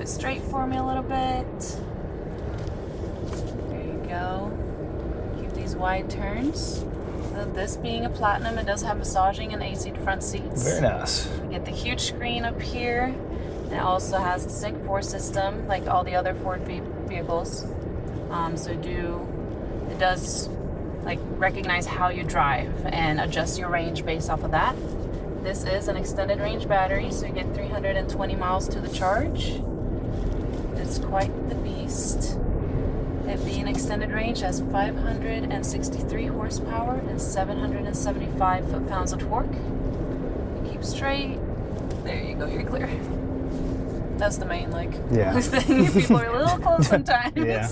Straight for me a little bit. There you go. Keep these wide turns. So this being a Platinum, it does have massaging and AC front seats. Very nice. You get the huge screen up here. And it also has the Sync 4 system, like all the other Ford vehicles. So it does like recognize how you drive and adjust your range based off of that. This is an extended range battery, so you get 320 miles to the charge. It's quite the beast. It being extended range has 563 horsepower and 775 foot-pounds of torque. You keep straight. There you go, you're clear. That's the main thing. People are a little close sometimes. Yeah.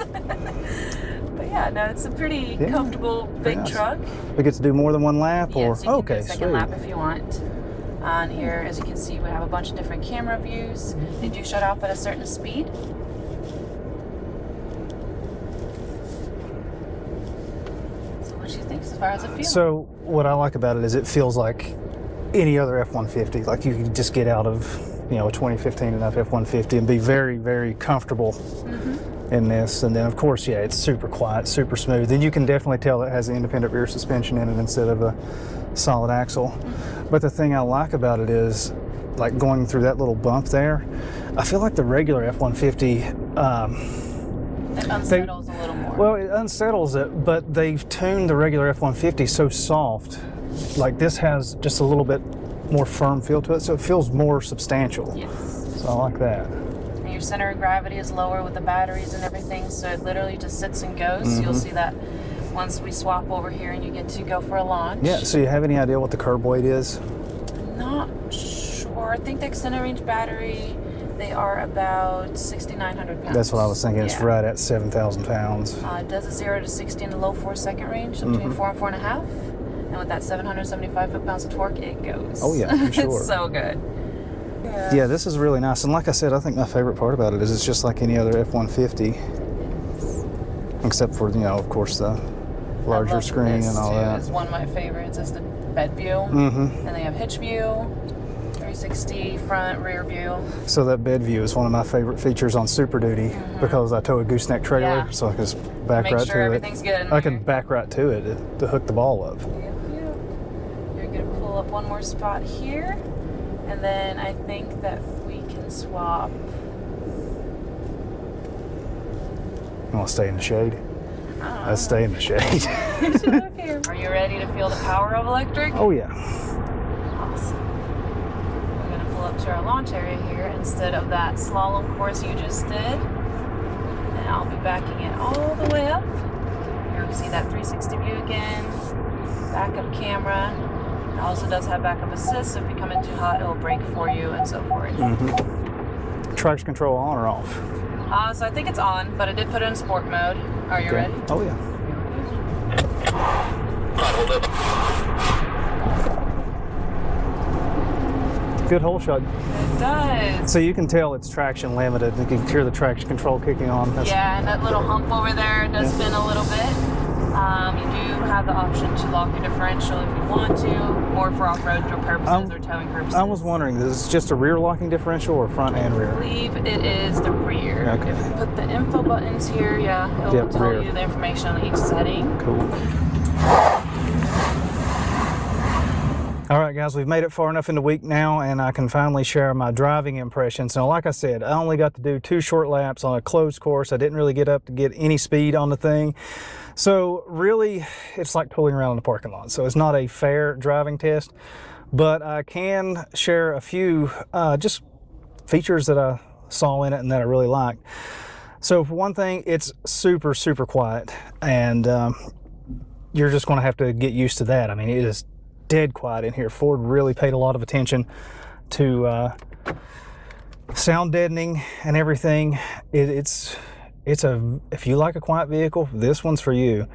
But yeah, no, it's a pretty comfortable big truck. We get to do more than one lap, Yes, or you can do a second lap if you want. On here, as you can see, we have a bunch of different camera views. They do shut off at a certain speed. So what do you think as far as it feels? So what I like about it is it feels like any other F-150. Like you can just get out of, a 2015 and up F-150 and be very, very comfortable in this. And then of course, it's super quiet, super smooth. And you can definitely tell it has the independent rear suspension in it instead of a solid axle. But the thing I like about it is, like going through that little bump there, I feel like the regular F-150, it unsettles a little more. Well, it unsettles it, but they've tuned the regular F-150 so soft. Like this has just a little bit more firm feel to it, so it feels more substantial. Yes. So I like that. And your center of gravity is lower with the batteries and everything, so it literally just sits and goes. You'll see that once we swap over here and you get to go for a launch. Yeah, so you have any idea what the curb weight is? Not sure. I think the extended range battery, they are about 6,900 pounds. That's what I was thinking. It's right at 7,000 pounds. It does a 0 to 60 in the low 4-second range, so between 4 and 4.5. And with that 775 foot-pounds of torque, it goes. Oh yeah, for sure. It's so good. Yeah, this is really nice. And like I said, I think my favorite part about it is it's just like any other F-150. Except for, of course, the larger screen and all that. It's one of my favorites. It's the bed view. And they have hitch view, 360 front, rear view. So that bed view is one of my favorite features on Super Duty because I tow a gooseneck trailer, so I can just back right to it. Everything's good. I can back right to it to hook the ball up. You're going to pull up one more spot here, and then I think that we can swap. You want to stay in the shade? Let's stay in the shade. Are you ready to feel the power of electric? Oh yeah. Awesome. We're going to pull up to our launch area here instead of that slalom course you just did. And I'll be backing it all the way up. Here we can see that 360 view again. Backup camera. It also does have backup assist, so if you come in too hot, it will brake for you and so forth. Traction control on or off? So I think it's on, but I did put it in sport mode. Are you ready? Oh yeah. Good hole shot. It does. So you can tell it's traction limited. You can hear the traction control kicking on. Yeah, and that little hump over there does spin a little bit. You do have the option to lock your differential if you want to, or for off-road purposes or towing purposes. I was wondering, is this just a rear locking differential or front and rear? I believe it is the rear. Okay. If you put the info buttons here, it will tell you the information on each setting. Cool. All right, guys, we've made it far enough in the week now, and I can finally share my driving impressions. Now, like I said, I only got to do 2 short laps on a closed course. I didn't really get up to get any speed on the thing. So really, it's like tooling around in the parking lot. So it's not a fair driving test, but I can share a few just features that I saw in it and that I really liked. So for one thing, it's super, super quiet, and you're just going to have to get used to that. I mean, it is dead quiet in here. Ford really paid a lot of attention to sound deadening and everything. If you like a quiet vehicle, this one's for you.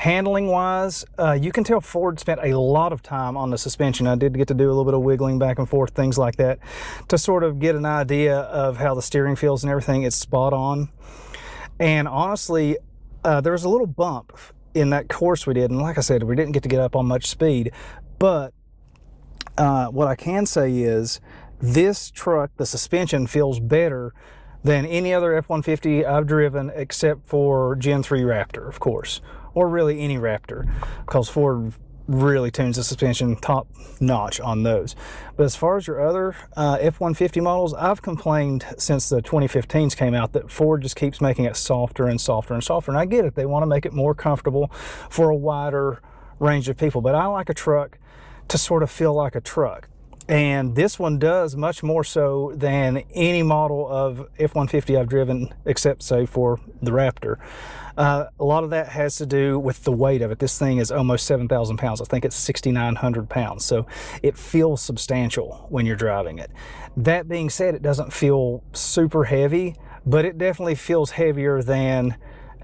Handling wise, you can tell Ford spent a lot of time on the suspension. I did get to do a little bit of wiggling back and forth, things like that, to sort of get an idea of how the steering feels and everything. It's spot on. And honestly, there was a little bump in that course we did, and like I said, we didn't get to get up on much speed, but what I can say is this truck, the suspension feels better than any other F-150 I've driven, except for Gen 3 Raptor, of course, or really any Raptor, because Ford really tunes the suspension top notch on those. But as far as your other F-150 models, I've complained since the 2015s came out that Ford just keeps making it softer and softer and softer. And I get it, they want to make it more comfortable for a wider range of people, but I like a truck to sort of feel like a truck. And this one does, much more so than any model of F-150 I've driven, except say for the Raptor. A lot of that has to do with the weight of it. This thing is almost 7,000 pounds. I think it's 6,900 pounds. So it feels substantial when you're driving it. That being said, it doesn't feel super heavy, but it definitely feels heavier than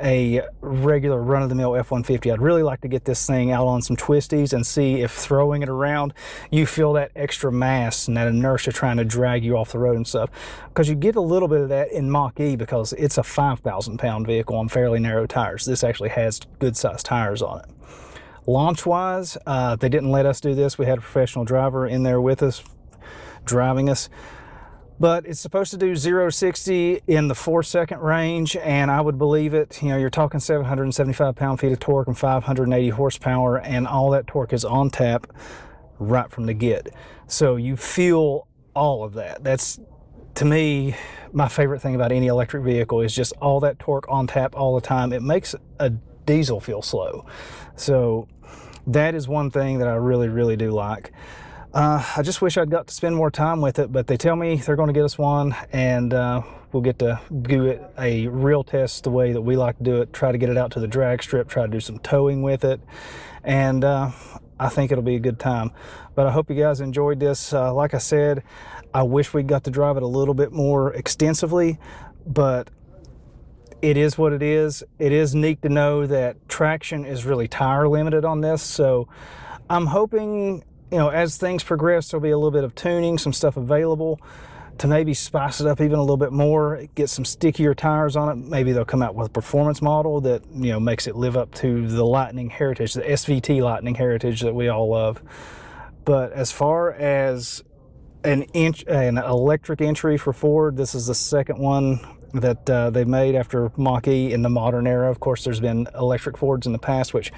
a regular run-of-the-mill F-150. I'd really like to get this thing out on some twisties and see if throwing it around, you feel that extra mass and that inertia trying to drag you off the road and stuff. Because you get a little bit of that in Mach-E because it's a 5,000 pound vehicle on fairly narrow tires. This actually has good sized tires on it. Launch-wise, they didn't let us do this. We had a professional driver in there with us, driving us. But it's supposed to do 0-60 in the 4-second range, and I would believe it. You know, you're talking 775 pound-feet of torque and 580 horsepower, and all that torque is on tap right from the get. So you feel all of that. That's, to me, my favorite thing about any electric vehicle is just all that torque on tap all the time. It makes a diesel feel slow. So that is one thing that I really, really do like. I just wish I'd got to spend more time with it, but they tell me they're going to get us one, and we'll get to do it a real test the way that we like to do it, try to get it out to the drag strip, try to do some towing with it, and I think it'll be a good time. But I hope you guys enjoyed this. Like I said, I wish we got to drive it a little bit more extensively, but it is what it is. It is neat to know that traction is really tire limited on this, so I'm hoping, you know, as things progress, there'll be a little bit of tuning, some stuff available to maybe spice it up even a little bit more, get some stickier tires on it. Maybe they'll come out with a performance model that, you know, makes it live up to the Lightning heritage, the SVT Lightning heritage that we all love. But as far as an electric entry for Ford, this is the second one that they've made after Mach-E in the modern era. Of course, there's been electric Fords in the past, which,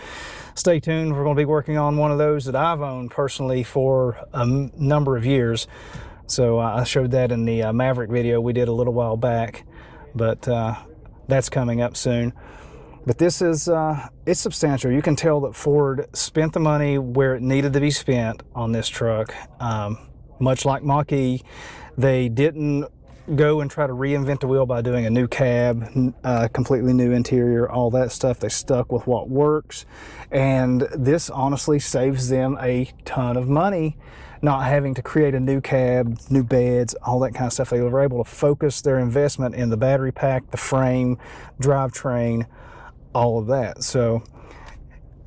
stay tuned, we're going to be working on one of those that I've owned personally for a number of years. So I showed that in the Maverick video we did a little while back, but that's coming up soon. But this is, it's substantial. You can tell that Ford spent the money where it needed to be spent on this truck. Much like Mach-E, they didn't go and try to reinvent the wheel by doing a new cab, completely new interior, all that stuff. They stuck with what works, and this honestly saves them a ton of money, not having to create a new cab, new beds, all that kind of stuff. They were able to focus their investment in the battery pack, the frame, drivetrain, all of that. So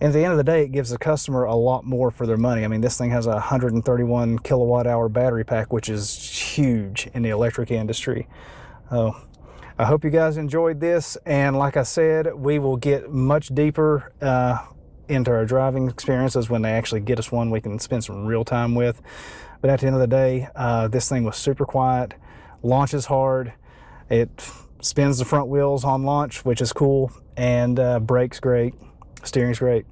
at the end of the day, it gives the customer a lot more for their money. I mean, this thing has a 131 kilowatt hour battery pack, which is huge in the electric industry. I hope you guys enjoyed this, and like I said, we will get much deeper into our driving experiences when they actually get us one we can spend some real time with. But at the end of the day, this thing was super quiet, launches hard, it spins the front wheels on launch, which is cool, and brakes great. Steering's great.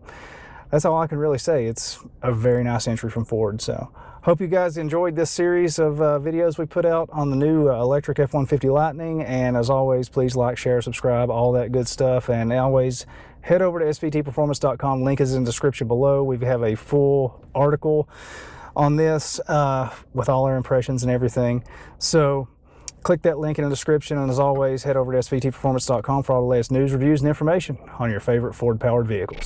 That's all I can really say. It's a very nice entry from Ford. So hope you guys enjoyed this series of videos we put out on the new electric F-150 Lightning. And as always, please like, share, subscribe, all that good stuff. And always head over to svtperformance.com. Link is in the description below. We have a full article on this with all our impressions and everything. So click that link in the description, and as always, head over to svtperformance.com for all the latest news, reviews, and information on your favorite Ford-powered vehicles.